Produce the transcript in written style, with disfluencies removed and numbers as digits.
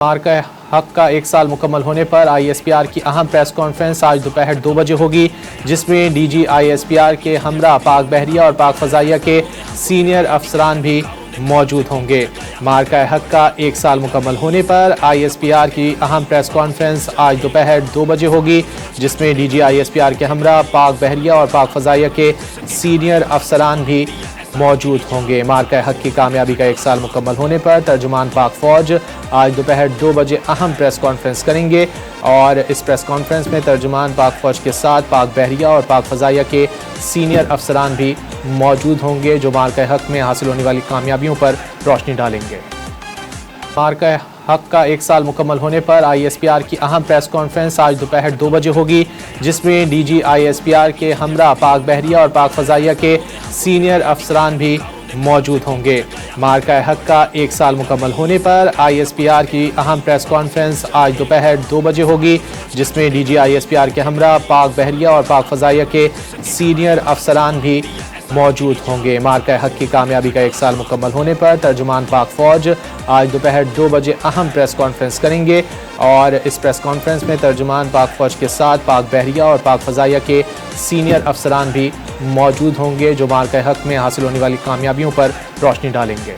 مارکہ حق کا 1 سال مکمل ہونے پر آئی ایس پی آر کی اہم پریس کانفرنس آج دوپہر 2 بجے ہوگی، جس میں D G I S P R کے ہمراہ پاک بحریہ اور پاک فضائیہ کے سینئر افسران بھی موجود ہوں گے۔ مارکہ حق کا 1 سال مکمل ہونے پر آئی ایس پی آر کی اہم پریس کانفرنس آج دوپہر 2 بجے ہوگی، جس میں D G I S P R کے ہمراہ پاک بحریہ اور پاک فضائیہ کے سینئر افسران بھی موجود ہوں گے۔ مارکہ حق کی کامیابی کا 1 سال مکمل ہونے پر ترجمان پاک فوج آج دوپہر 2 بجے اہم پریس کانفرنس کریں گے، اور اس پریس کانفرنس میں ترجمان پاک فوج کے ساتھ پاک بحریہ اور پاک فضائیہ کے سینئر افسران بھی موجود ہوں گے، جو مارکہ حق میں حاصل ہونے والی کامیابیوں پر روشنی ڈالیں گے۔ مارکہ حق کا 1 سال مکمل ہونے پر آئی ایس پی آر کی اہم پریس کانفرنس آج دوپہر 2 بجے ہوگی، جس میں D G I S P R کے ہمراہ پاک بحریہ اور پاک فضائیہ کے سینئر افسران بھی موجود ہوں گے۔ مارکہ حق کا 1 سال مکمل ہونے پر آئی ایس پی آر کی اہم پریس کانفرنس آج دوپہر 2 بجے ہوگی، جس میں D G I S P R کے ہمراہ پاک بحریہ اور پاک فضائیہ کے سینئر افسران بھی موجود ہوں گے۔ مارکہ حق کی کامیابی کا 1 سال مکمل ہونے پر ترجمان پاک فوج آج دوپہر 2 بجے اہم پریس کانفرنس کریں گے، اور اس پریس کانفرنس میں ترجمان پاک فوج کے ساتھ پاک بحریہ اور پاک فضائیہ کے سینئر افسران بھی موجود ہوں گے، جو مارکہ حق میں حاصل ہونے والی کامیابیوں پر روشنی ڈالیں گے۔